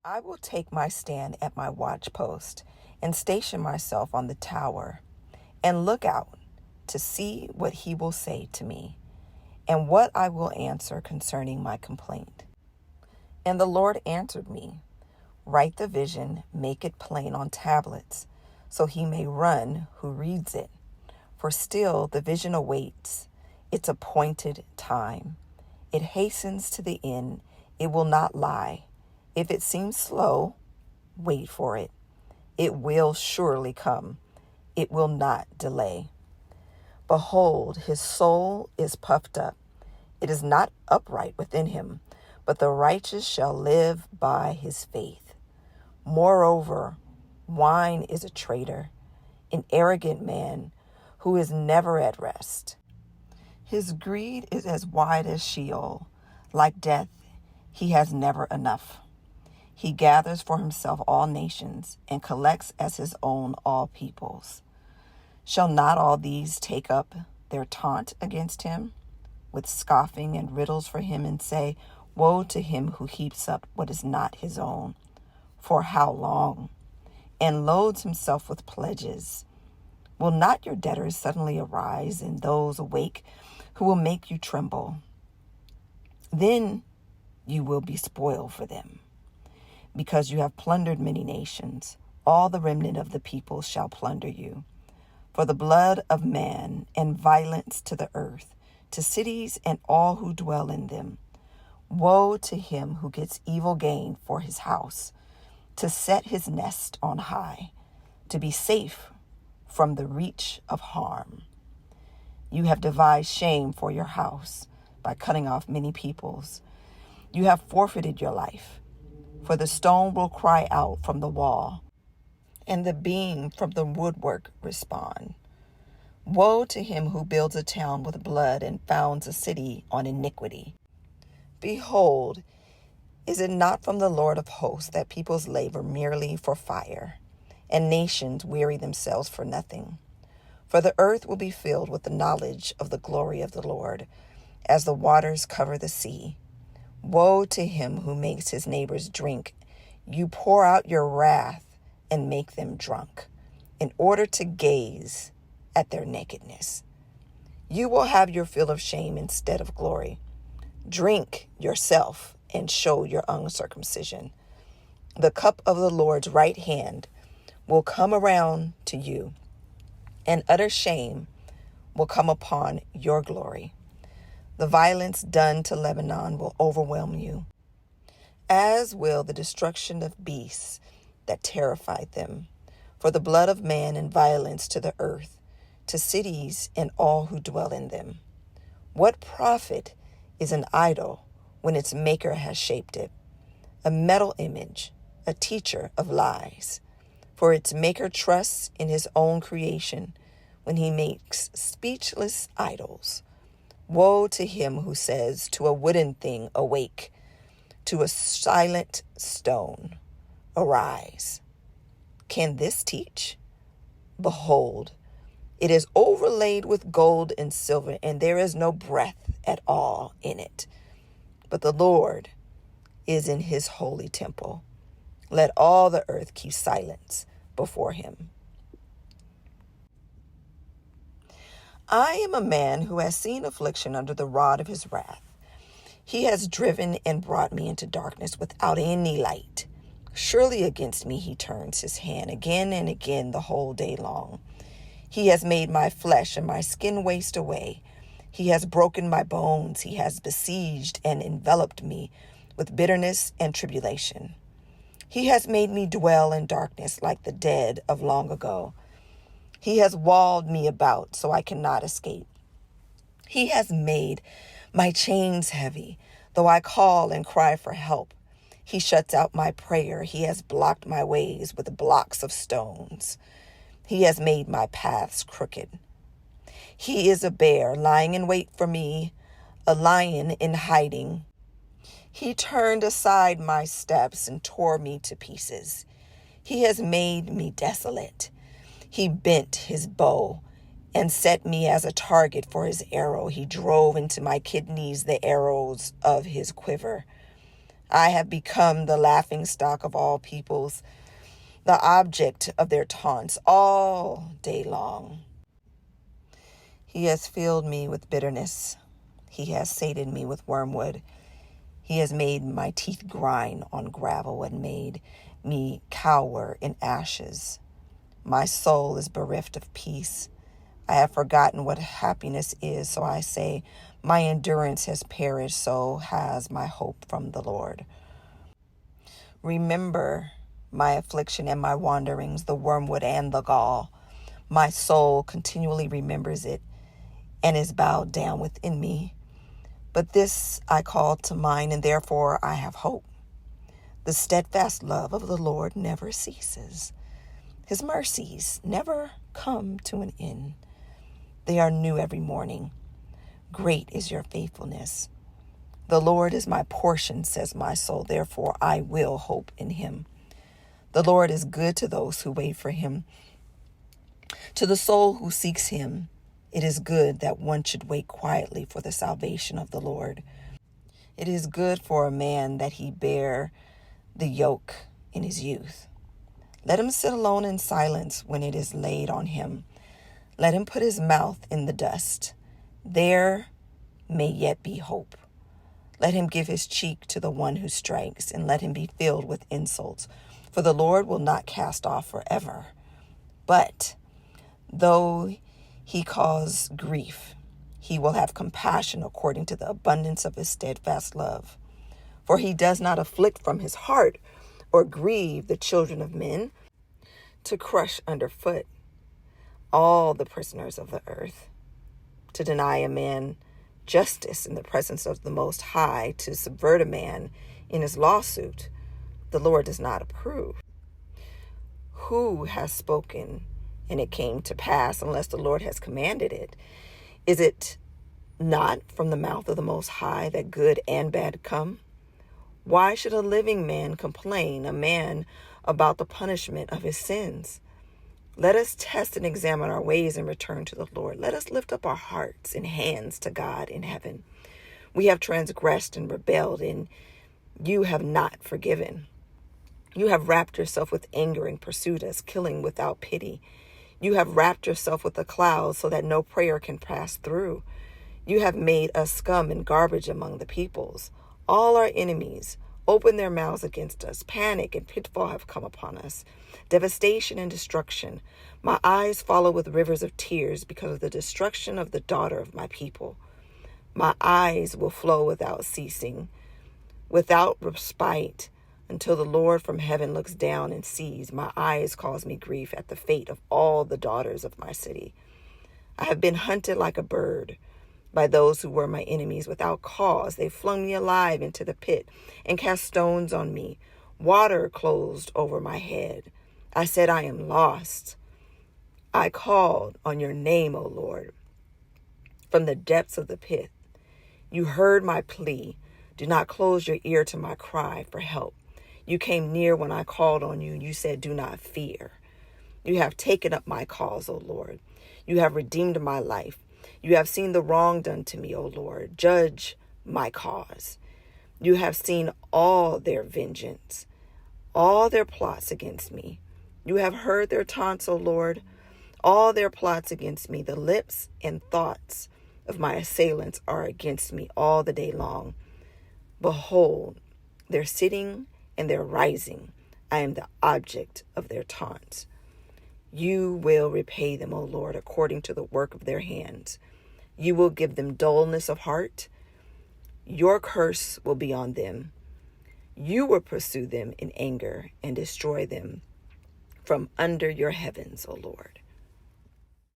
I will take my stand at my watchpost and station myself on the tower and look out to see what he will say to me and what I will answer concerning my complaint. And the Lord answered me, write the vision, make it plain on tablets, so he may run who reads it. For still the vision awaits its appointed time. It hastens to the end, it will not lie. If it seems slow, wait for it. It will surely come. It will not delay. Behold, his soul is puffed up. It is not upright within him, but the righteous shall live by his faith. Moreover, wine is a traitor, an arrogant man who is never at rest. His greed is as wide as Sheol. Like death, he has never enough. He gathers for himself all nations and collects as his own all peoples. Shall not all these take up their taunt against him, with scoffing and riddles for him, and say, woe to him who heaps up what is not his own? For how long? And loads himself with pledges. Will not your debtors suddenly arise, and those awake who will make you tremble? Then you will be spoiled for them, because you have plundered many nations. All the remnant of the people shall plunder you. For the blood of man and violence to the earth, to cities and all who dwell in them. Woe to him who gets evil gain for his house, to set his nest on high, to be safe from the reach of harm. You have devised shame for your house by cutting off many peoples. You have forfeited your life, for the stone will cry out from the wall, and the beam from the woodwork respond. Woe to him who builds a town with blood and founds a city on iniquity. Behold, is it not from the Lord of hosts that peoples labor merely for fire, and nations weary themselves for nothing? For the earth will be filled with the knowledge of the glory of the Lord, as the waters cover the sea. Woe to him who makes his neighbors drink. You pour out your wrath and make them drunk, in order to gaze at their nakedness. You will have your fill of shame instead of glory. Drink yourself and show your uncircumcision. The cup of the Lord's right hand will come around to you, and utter shame will come upon your glory. The violence done to Lebanon will overwhelm you, as will the destruction of beasts that terrified them. For the blood of man and violence to the earth, to cities and all who dwell in them. What profit is an idol when its maker has shaped it? A metal image, a teacher of lies. For its maker trusts in his own creation when he makes speechless idols. Woe to him who says to a wooden thing, awake, to a silent stone, arise. Can this teach? Behold, it is overlaid with gold and silver, and there is no breath at all in it. But the Lord is in his holy temple. Let all the earth keep silence before him. I am a man who has seen affliction under the rod of his wrath. He has driven and brought me into darkness without any light. Surely against me he turns his hand again and again the whole day long. He has made my flesh and my skin waste away. He has broken my bones. He has besieged and enveloped me with bitterness and tribulation. He has made me dwell in darkness like the dead of long ago. He has walled me about so I cannot escape. He has made my chains heavy, though I call and cry for help. He shuts out my prayer. He has blocked my ways with blocks of stones. He has made my paths crooked. He is a bear lying in wait for me, a lion in hiding. He turned aside my steps and tore me to pieces. He has made me desolate. He bent his bow and set me as a target for his arrow. He drove into my kidneys the arrows of his quiver. I have become the laughingstock of all peoples, the object of their taunts all day long. He has filled me with bitterness. He has sated me with wormwood. He has made my teeth grind on gravel and made me cower in ashes. My soul is bereft of peace. I have forgotten what happiness is, so I say, my endurance has perished, so has my hope from the Lord. Remember my affliction and my wanderings, the wormwood and the gall. My soul continually remembers it and is bowed down within me. But this I call to mind, and therefore I have hope. The steadfast love of the Lord never ceases. His mercies never come to an end. They are new every morning. Great is your faithfulness. The Lord is my portion, says my soul, therefore I will hope in him. The Lord is good to those who wait for him. To the soul who seeks him, it is good that one should wait quietly for the salvation of the Lord. It is good for a man that he bear the yoke in his youth. Let him sit alone in silence when it is laid on him. Let him put his mouth in the dust. There may yet be hope. Let him give his cheek to the one who strikes, and let him be filled with insults. For the Lord will not cast off forever. But though he cause grief, he will have compassion according to the abundance of his steadfast love. For he does not afflict from his heart or grieve the children of men, to crush underfoot all the prisoners of the earth, to deny a man justice in the presence of the Most High, to subvert a man in his lawsuit, the Lord does not approve. Who has spoken and it came to pass unless the Lord has commanded it? Is it not from the mouth of the Most High that good and bad come? Why should a living man complain, a man about the punishment of his sins? Let us test and examine our ways and return to the Lord. Let us lift up our hearts and hands to God in heaven. We have transgressed and rebelled, and you have not forgiven. You have wrapped yourself with anger and pursued us, killing without pity. You have wrapped yourself with a cloud so that no prayer can pass through. You have made us scum and garbage among the peoples. All our enemies open their mouths against us. Panic and pitfall have come upon us. Devastation and destruction. My eyes follow with rivers of tears because of the destruction of the daughter of my people. My eyes will flow without ceasing, without respite, until the Lord from heaven looks down and sees. My eyes cause me grief at the fate of all the daughters of my city. I have been hunted like a bird by those who were my enemies without cause. They flung me alive into the pit and cast stones on me. Water closed over my head. I said, I am lost. I called on your name, O Lord, from the depths of the pit. You heard my plea. Do not close your ear to my cry for help. You came near when I called on you, and you said, do not fear. You have taken up my cause, O Lord. You have redeemed my life. You have seen the wrong done to me, O Lord. Judge my cause. You have seen all their vengeance, all their plots against me. You have heard their taunts, O Lord, all their plots against me. The lips and thoughts of my assailants are against me all the day long. Behold, their sitting and their rising. I am the object of their taunts. You will repay them, O Lord, according to the work of their hands. You will give them dullness of heart. Your curse will be on them. You will pursue them in anger and destroy them from under your heavens, O Lord.